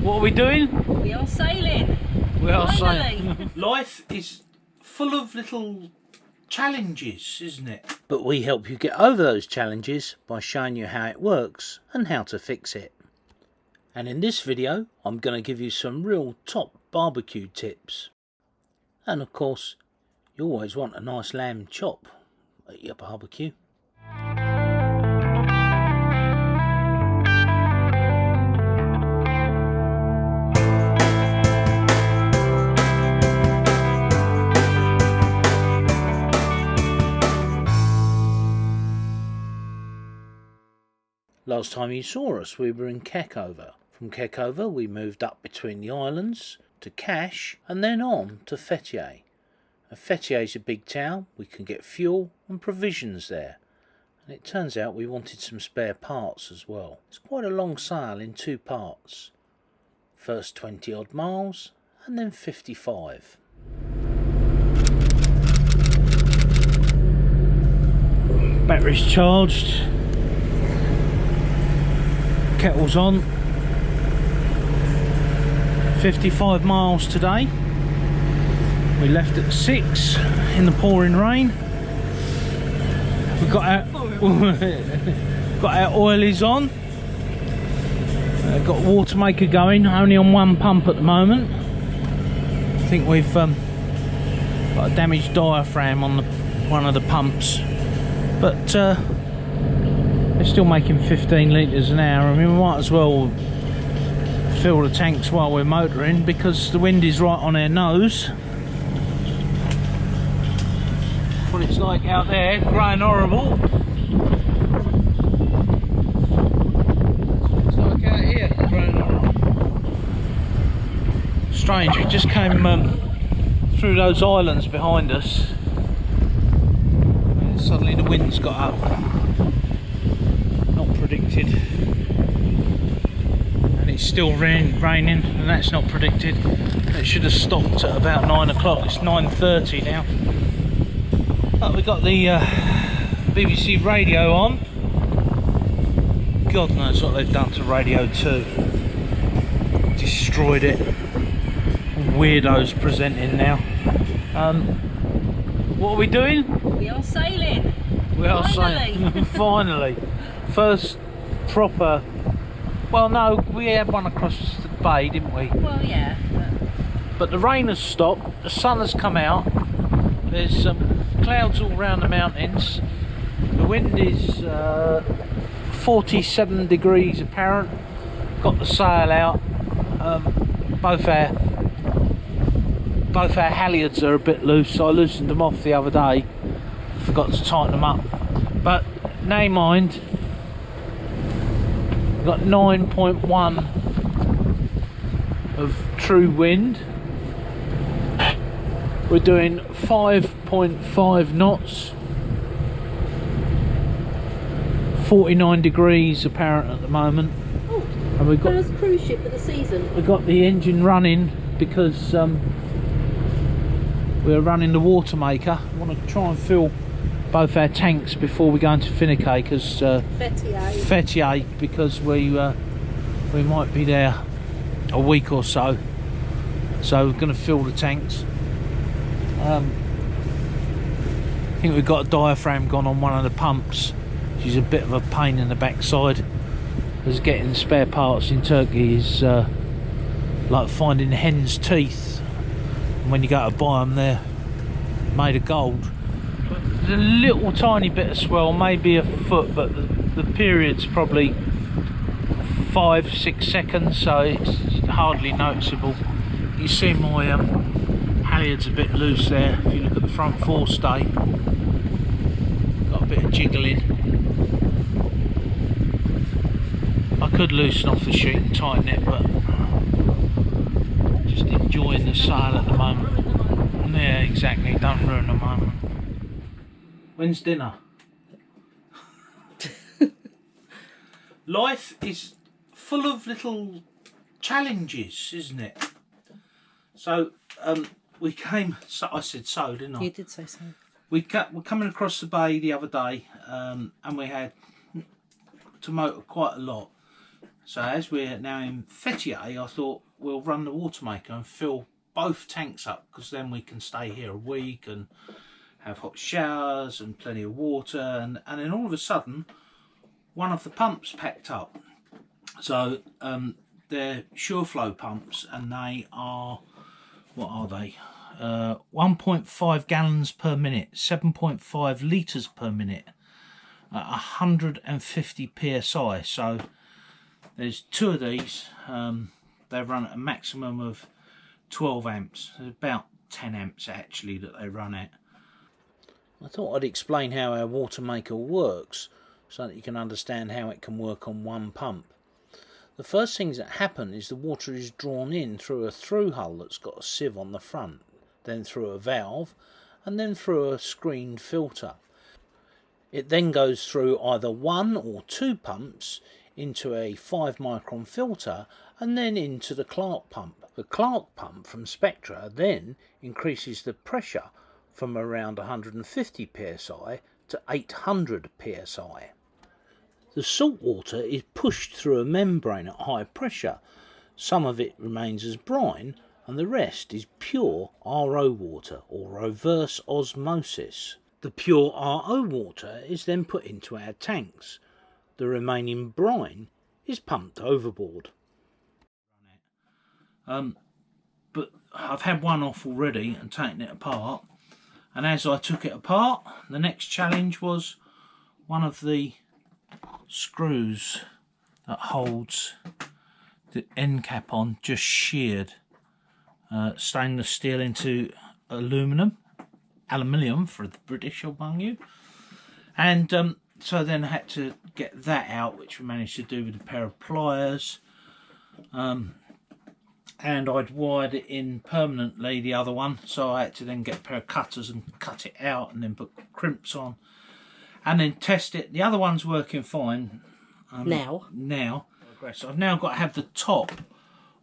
What are we doing? We are sailing. We are Finally. sailing. Life is full of little challenges, isn't it? But we help you get over those challenges by showing you how it works and how to fix it. And in this video, I'm going to give you some real top barbecue tips. And of course, you always want a nice lamb chop at your barbecue. Last time you saw us, we were in Keckover. From Keckover, we moved up between the islands to Cash and then on to Fethiye. Fethiye is a big town. We can get fuel and provisions there. And it turns out we wanted some spare parts as well. It's quite a long sail in two parts. First 20 odd miles and then 55. Battery's charged. Kettle's on. 55 miles today. We left at 6 in the pouring rain. We've got our oilies on. Got watermaker going, only on one pump at the moment. I think we've got a damaged diaphragm on one of the pumps, but they're still making 15 litres an hour. I mean, we might as well fill the tanks while we're motoring because the wind is right on our nose. What it's like out there, grey and horrible. That's what it's like out here, grey and horrible. Strange, we just came through those islands behind us. And suddenly the wind's got up. Not predicted. And it's still raining, and that's not predicted. It should have stopped at about 9 o'clock. It's 9:30 now. But we've got the BBC radio on. God knows what they've done to Radio 2. Destroyed it. Weirdos presenting now. What are we doing? We are sailing. We are sailing. Finally. First proper... Well, no, we had one across the bay, didn't we? Well, yeah. But the rain has stopped. The sun has come out. There's some clouds all around the mountains. The wind is 47 degrees apparent. Got the sail out. Both our halyards are a bit loose, so I loosened them off the other day. Forgot to tighten them up. But nay mind, we've got 9.1 of true wind. We're doing 5.5 knots, 49 degrees apparent at the moment. Oh, and we've got first cruise ship of the season. We've got the engine running because we're running the watermaker. I want to try and fill both our tanks before we go into Fethiye, because we might be there a week or so. So we're going to fill the tanks. I think we've got a diaphragm gone on one of the pumps, which is a bit of a pain in the backside, as getting spare parts in Turkey is like finding hen's teeth, and when you go to buy them they're made of gold. There's a little tiny bit of swell, maybe a foot, but the period's probably 5-6 seconds, so it's hardly noticeable. You see my halyard's a bit loose there. If you look at the front forestay, got a bit of jiggling. I could loosen off the sheet and tighten it, but just enjoying the sail at the moment. Yeah, exactly, don't ruin the moment. When's dinner? Life is full of little challenges, isn't it? So we came, so I said so, didn't I? You did say so. We're coming across the bay the other day, and we had to motor quite a lot. So as we're now in Fethiye, I thought we'll run the watermaker and fill both tanks up, because then we can stay here a week and have hot showers and plenty of water. And then all of a sudden, one of the pumps packed up. So they're Sureflow pumps, and they are, what are they? 1.5 gallons per minute, 7.5 litres per minute, 150 psi. So there's two of these. They run at a maximum of 12 amps. There's about 10 amps actually that they run at. I thought I'd explain how our watermaker works so that you can understand how it can work on one pump. The first things that happen is the water is drawn in through a through hull that's got a sieve on the front, then through a valve, and then through a screened filter. It then goes through either one or two pumps into a 5 micron filter and then into the Clark pump. The Clark pump from Spectra then increases the pressure from around 150 psi to 800 psi. The salt water is pushed through a membrane at high pressure. Some of it remains as brine and the rest is pure RO water, or reverse osmosis. The pure RO water is then put into our tanks. The remaining brine is pumped overboard. But I've had one off already and taken it apart, and as I took it apart, the next challenge was one of the screws that holds the end cap on just sheared. Stainless steel into aluminium for the British among you, and so then I had to get that out, which we managed to do with a pair of pliers, and I'd wired it in permanently, the other one, so I had to then get a pair of cutters and cut it out and then put crimps on and then test it. The other one's working fine now. So I've now got to have the top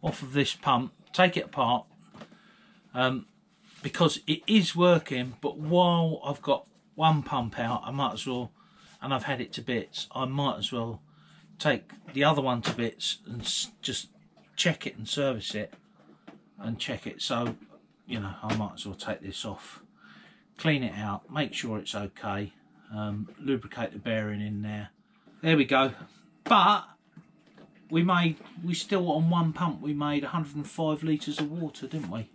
off of this pump, take it apart, because it is working, but while I've got one pump out, I might as well, and I've had it to bits, I might as well take the other one to bits and just check it and service it and check it. So, you know, I might as well take this off, clean it out, make sure it's okay, lubricate the bearing in there. There we go. But we still, on one pump, we made 105 litres of water, didn't we?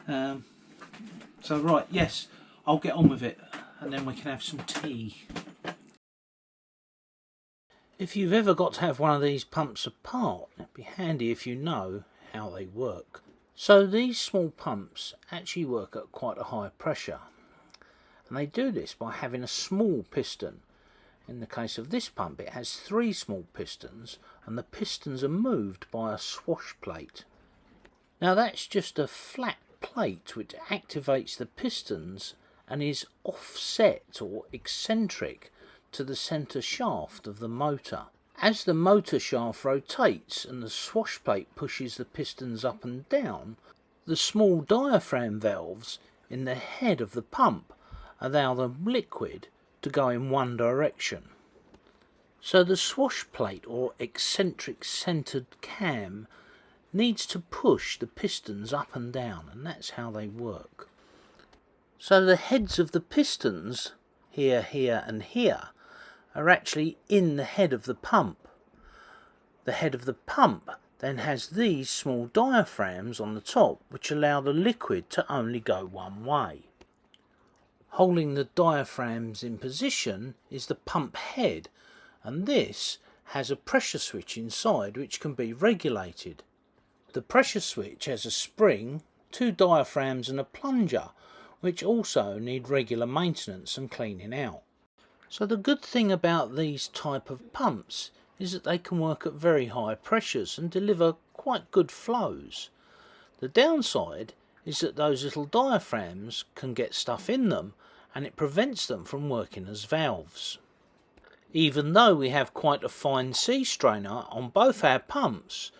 So right, yes, I'll get on with it and then we can have some tea. If you've ever got to have one of these pumps apart, it'd be handy if you know how they work. So these small pumps actually work at quite a high pressure, and they do this by having a small piston. In the case of this pump, it has 3 small pistons, and the pistons are moved by a swash plate. Now that's just a flat plate which activates the pistons and is offset or eccentric to the centre shaft of the motor. As the motor shaft rotates and the swash plate pushes the pistons up and down, the small diaphragm valves in the head of the pump allow the liquid to go in one direction. So the swash plate, or eccentric centred cam, needs to push the pistons up and down, and that's how they work. So the heads of the pistons, here, here and here, are actually in the head of the pump. The head of the pump then has these small diaphragms on the top which allow the liquid to only go one way. Holding the diaphragms in position is the pump head, and this has a pressure switch inside which can be regulated. The pressure switch has a spring, 2 diaphragms and a plunger, which also need regular maintenance and cleaning out. So the good thing about these type of pumps is that they can work at very high pressures and deliver quite good flows. The downside is that those little diaphragms can get stuff in them, and it prevents them from working as valves. Even though we have quite a fine sea strainer on both our pumps,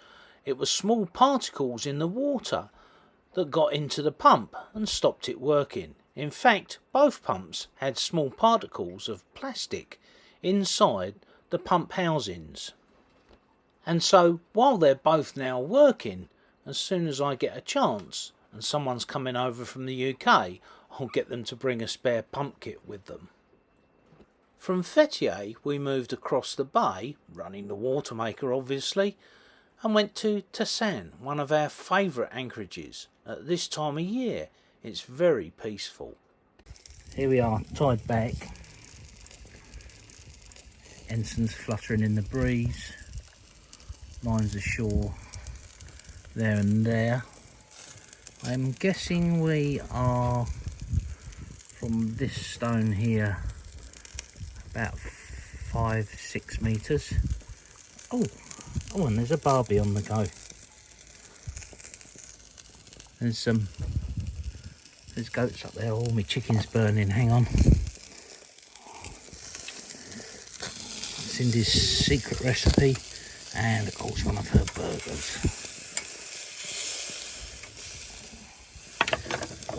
it was small particles in the water that got into the pump and stopped it working. In fact, both pumps had small particles of plastic inside the pump housings. And so while they're both now working, as soon as I get a chance and someone's coming over from the UK, I'll get them to bring a spare pump kit with them. From Fethiye we moved across the bay, running the watermaker obviously, and went to Tassan, one of our favourite anchorages. At this time of year it's very peaceful. Here we are, tied back, ensigns fluttering in the breeze, lines ashore there and there. I'm guessing we are from this stone here about 5-6 metres. Oh, and there's a barbie on the go. There's goats up there. Oh, my chicken's burning, hang on. Cindy's secret recipe, and of course one of her burgers.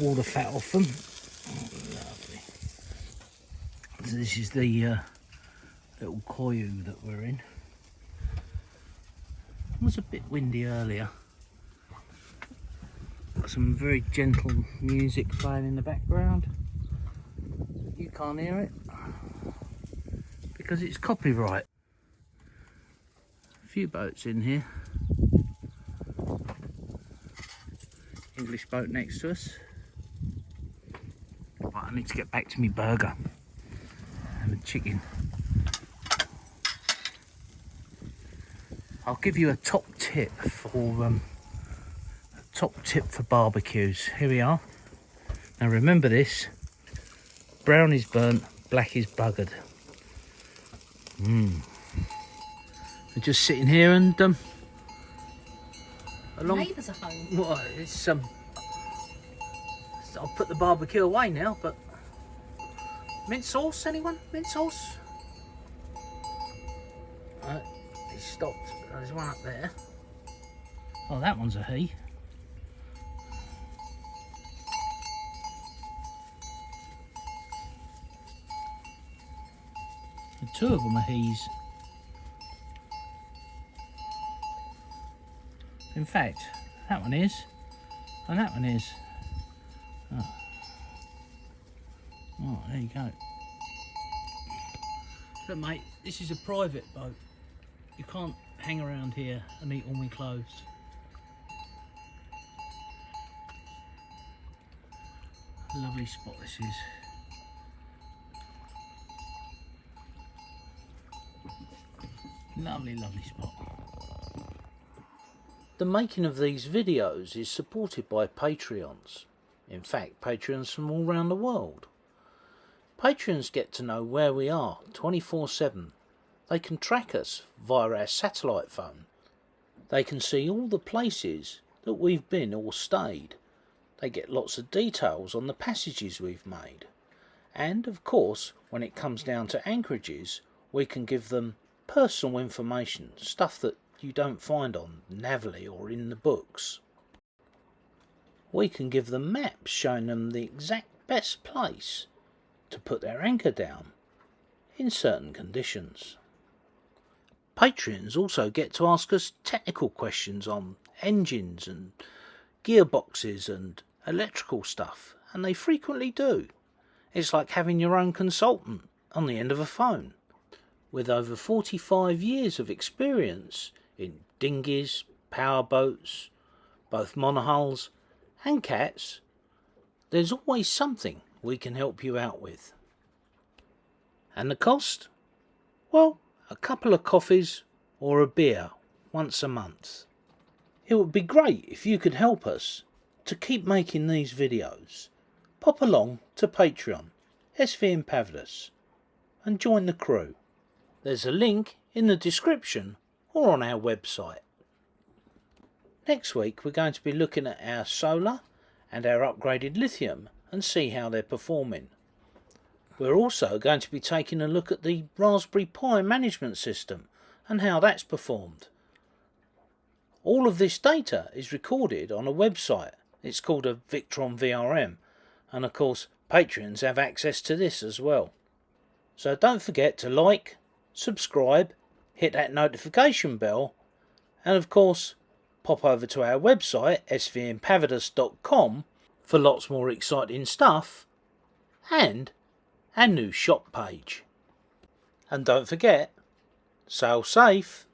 All the fat off them. Oh, lovely. So this is the little koyu that we're in. It was a bit windy earlier. Got some very gentle music playing in the background. You can't hear it because it's copyright. A few boats in here. English boat next to us. Right, I need to get back to my burger and the chicken. I'll give you a top tip for barbecues. Here we are. Now remember this: brown is burnt, black is buggered. We're just sitting here and along. Neighbours are home. Well, it's I'll put the barbecue away now, but mint sauce, anyone? Mint sauce? He stopped. There's one up there. Oh, that one's a he. The two of them are he's. In fact, that one is, and that one is. Oh, there you go. Look, mate, this is a private boat. You can't hang around here and eat all my clothes. Lovely spot this is. Lovely, lovely spot. The making of these videos is supported by Patreons. In fact, Patreons from all around the world. Patreons get to know where we are 24/7. They can track us via our satellite phone. They can see all the places that we've been or stayed. They get lots of details on the passages we've made. And of course, when it comes down to anchorages, we can give them personal information, stuff that you don't find on Navly or in the books. We can give them maps showing them the exact best place to put their anchor down in certain conditions. Patreons also get to ask us technical questions on engines and gearboxes and electrical stuff, and they frequently do. It's like having your own consultant on the end of a phone. With over 45 years of experience in dinghies, powerboats, both monohulls and cats, there's always something we can help you out with. And the cost? Well, a couple of coffees or a beer once a month. It would be great if you could help us to keep making these videos. Pop along to Patreon, SV Impavidus, and join the crew. There's a link in the description or on our website. Next week we're going to be looking at our solar and our upgraded lithium and see how they're performing. We're also going to be taking a look at the Raspberry Pi management system and how that's performed. All of this data is recorded on a website. It's called a Victron VRM, and of course Patreons have access to this as well. So don't forget to like, subscribe, hit that notification bell And of course, pop over to our website, svimpavidus.com, for lots more exciting stuff, and our new shop page. And don't forget, sail safe.